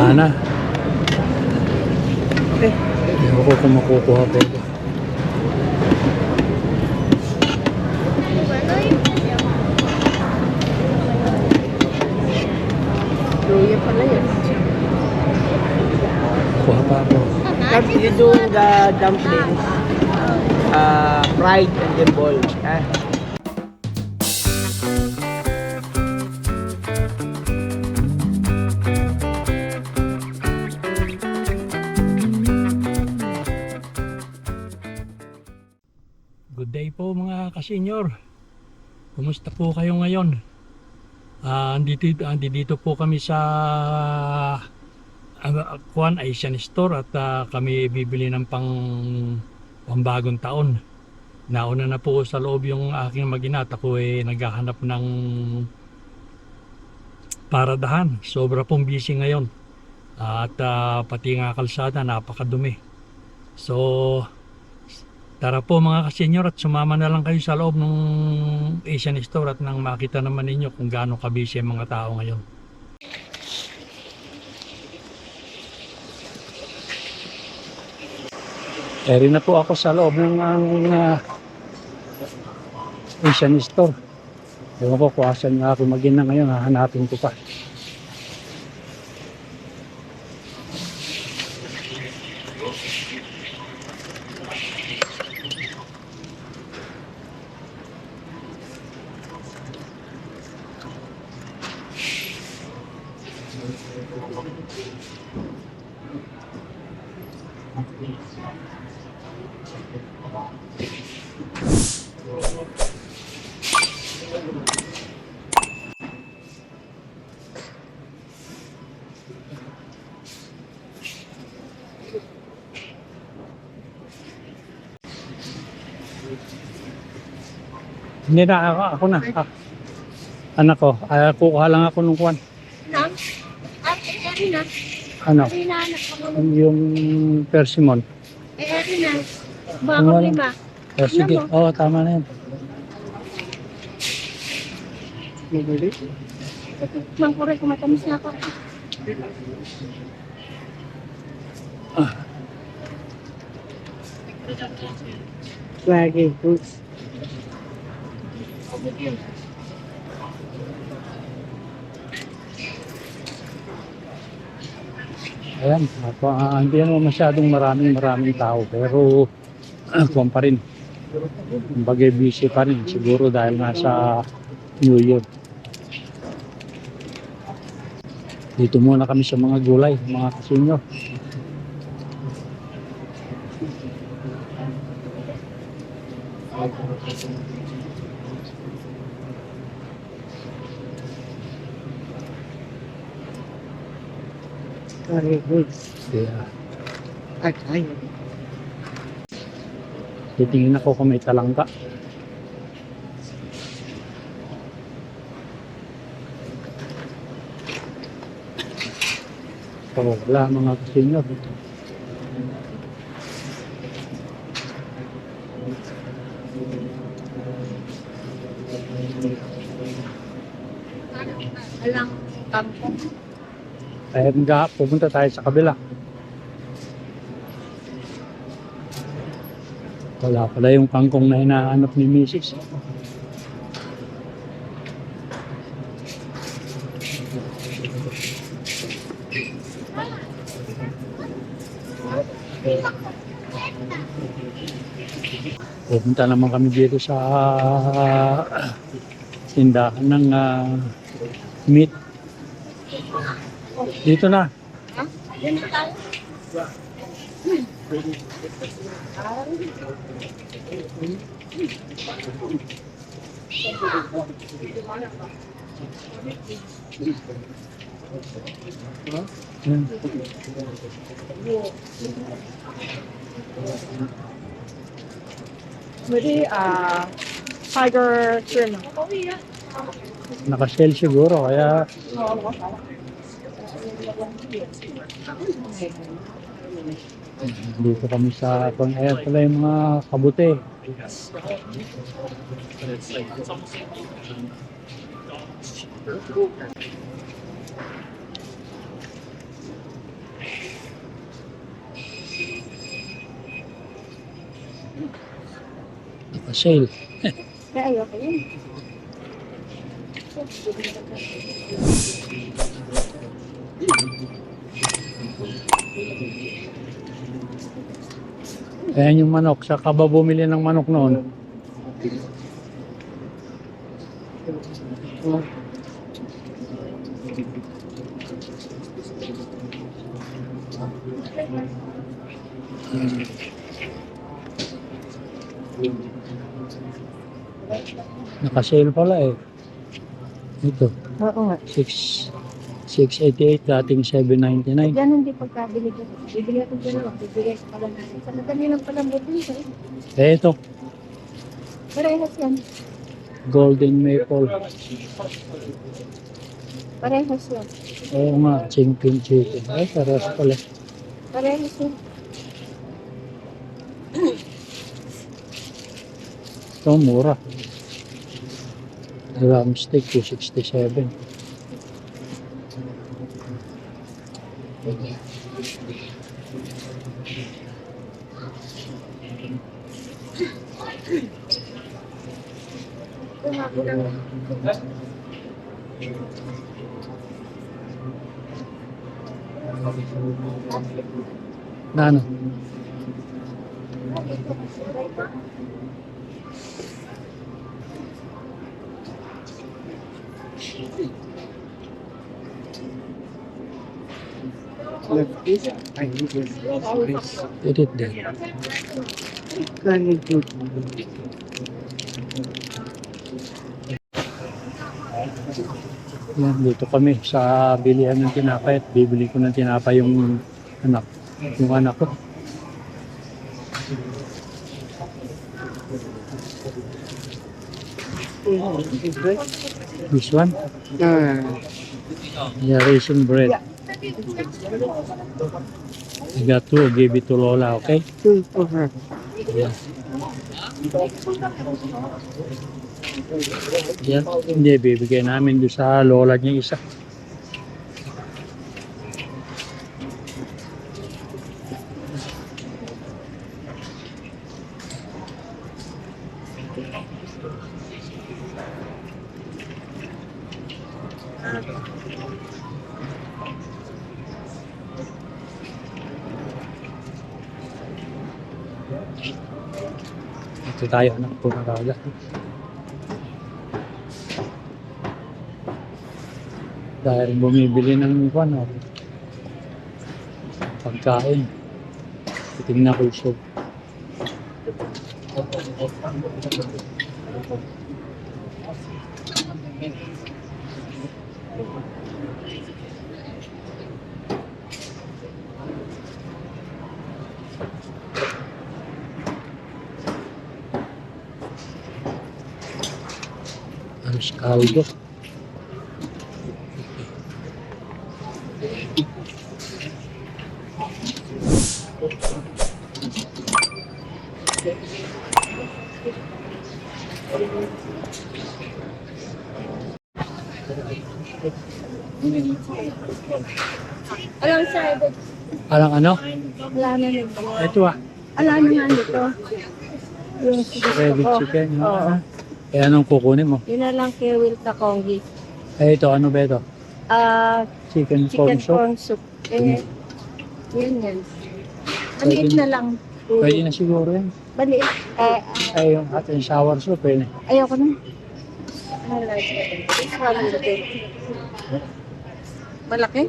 Wala na. Ewan ko kung makukuha pa ito. Luya pala yan. Kuha pa ako. You do the dumplings, fried and then boiled. Good day po mga kasenyor. Kumusta po kayo ngayon? Andito po kami sa Kuan Asian Store at kami bibili ng pambagong taon. Nauna na po sa loob yung aking mag-ina at ako naghahanap ng paradahan. Sobra pong busy ngayon. At pati nga kalsada napakadumi. So tara po mga kasenyor at sumama na lang kayo sa loob ng Asian Store at nang makita naman ninyo kung gaano kabisi ang mga tao ngayon. Eri na po ako sa loob ng Asian Store. Ewan ko kung asan nga ako mag-ina ngayon, hahanapin ko pa. Hindi na, ako na. Anak ko, kukuha lang ako nung kuwan. Ano? Yung persimmon. Baka lima. Sige, oo, tama na yan. Mangkuray ko matamis na ako. Dragon fruits. Ayan, hindi naman masyadong maraming tao pero kung pa rin bagay busy pa rin siguro dahil nasa New Year. Dito muna kami sa mga gulay, mga kasenyor. Dragon fruits. Yeah. Ay. Titingin ako kung may talangka. So, wala mga kasenyor. Alang kampong. Kaya pupunta tayo sa kabila. Wala pala yung kangkong na hinahanap ni Mrs. Pupunta naman kami dito sa tindahan ng meat. Dito na. Yan na tayo. Maybe tiger shrimp. Naka-sell siguro kaya dito kami sa ayan pala yung mga kabute. Sale. Kaya ayoko yun. Ayan yung manok. Saka ba bumili ng manok noon? Naka-sale pala eh. Ito, Oo nga. 688 dating 799. Yan hindi pagkabili ko. Bibili ako dalawa. Bibili ko pala natin. Sa madali lang pala mo din. Eh ito, Parehas yan. Golden Maple. Parehas yan. Oo nga, chicken chicken. Ay, parehas pala. Parehas yan. Ito, mura. Drumstick, 267. Na ano? Left this. I need this. Edit din. Very good. Yan, dito kami sa bilihan ng tinapay at bibili ko ng tinapay yung anak ko. This one, yeah, raisin bread. I got two, give it to Lola, okay? Two for her. Yeah. Yan, hindi, bibigyan namin doon sa lola niya isa. Ito tayo, anak po na raga. Dahil bumibili ng ano, pagkain. Titingnan ko yung soup. Aros kaldo. Alam sa Alang ano? wala na nito. Ito ah, Alam na nga nito. Yung shredded chicken. Oo. Eh anong kukunin mo? Yun na lang kay Will Takongi. Eh ito, ano ba ito? Chicken corn Chicken soup. corn soup. Eh, yan. Maliit na lang. Pwede na siguro yan. Maliit. Ay, yung hot and sour soup eh. Ayoko na. This one today. Malaki?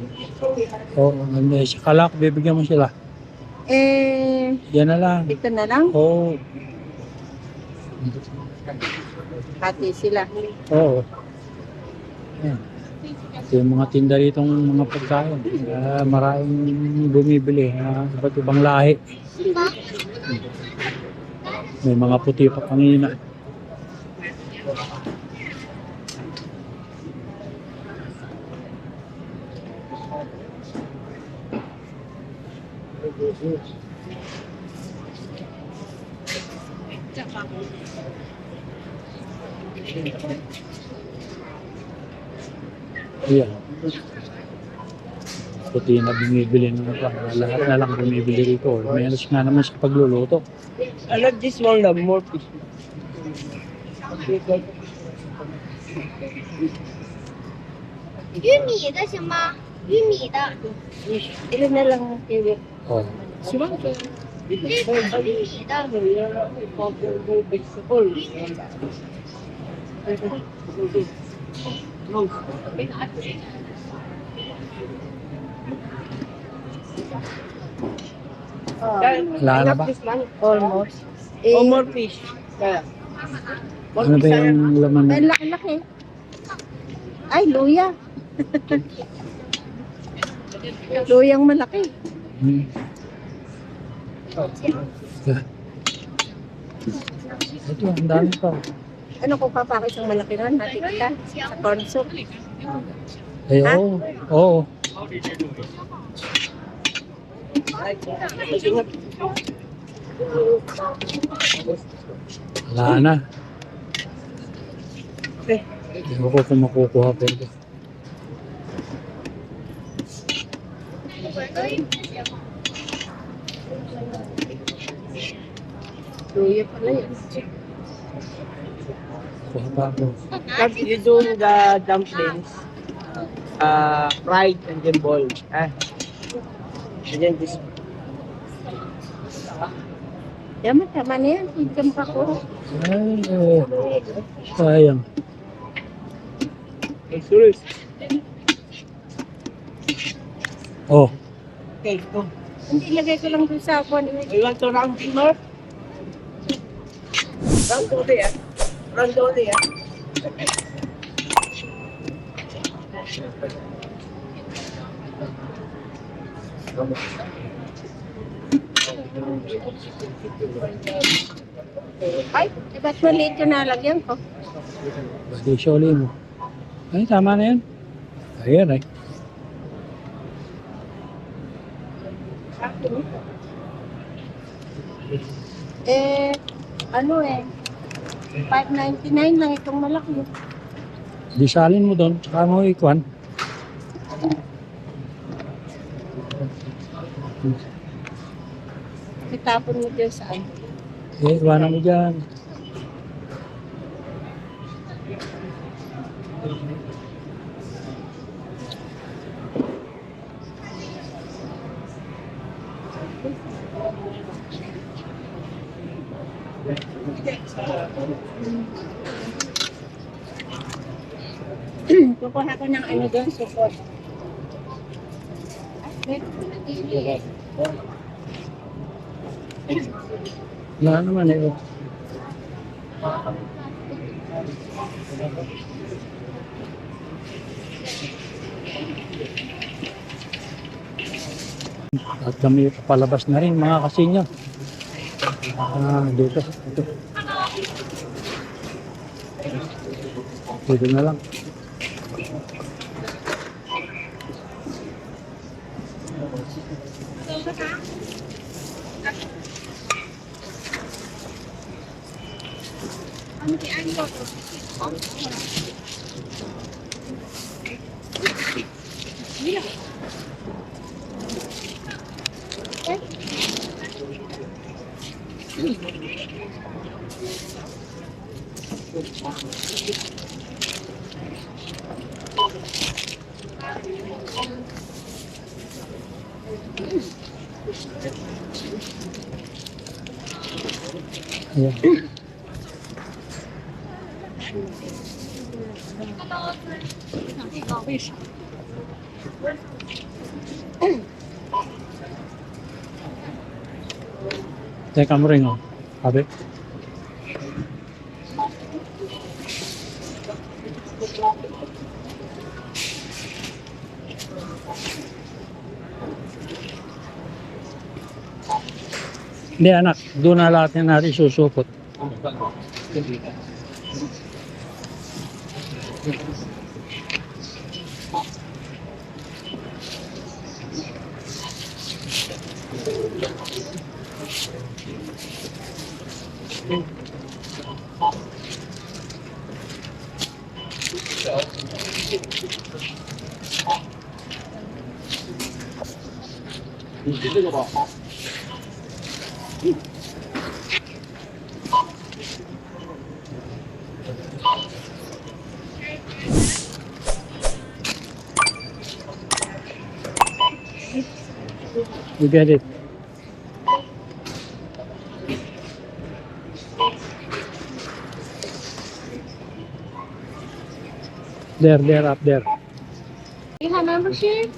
Oo, hindi. Sa kalak, bibigyan mo sila. Eh, Yan na lang. ito na lang. Oo. Hati sila. Oo. Yan. Ito yung mga tinda rito ng mga pagkain. Maraming bumibili. Iba't ibang lahi. May mga puti pa kanina. Ayan. Puti na bumibili ng lahat na lang bumibili rito. Menos nga naman sa pagluluto. I like this one, the more fish. 玉米的行吗？玉米的， Ilan na lang ang kiwi? Oh. 10万个。玉米的， Wala na ba? Almost. Oh, more fish. Kaya. Ano ba yung laman Ay, na? laki-laki. Ay, luya. Luyang malaki. Hmm. Ito, ang dami pa. Ano kung papakis ang malaki nun? Hati kita sa corn soup. Eh, oo. Oo. Wala na. Hindi ko kung makukuha pa ito. Luya pala yun. Kuha pa ako. But you do the dumplings, fried and then boiled. And then this. Yaman, tama na yan. Hindi ka makakuha. Ay, sayang. Serious. Oh, Okay, go. Hindi, lagay ko lang doon sa ako. You want to round it more? Round over there. Round over there. Ay, ba't maliit yung nalagyan ko? basta isoli mo. Ay, tama na yan. Ayan ay. Ano $5.99 lang itong malaki. Di salin mo doon. Saka mo ikuan. Itapon mo dyan saan? Eh, iwanan mo dyan. Kukuha ko ng ano doon, support. Wala naman eh. Oh. At kami papalabas na rin mga kasinyo. Dito. Ito. Dito na lang. Ayan. Teka mo rin, oh. Sabi. Hindi anak, doon na lahat yan natin susupot. You get it. There, up there. You have membership?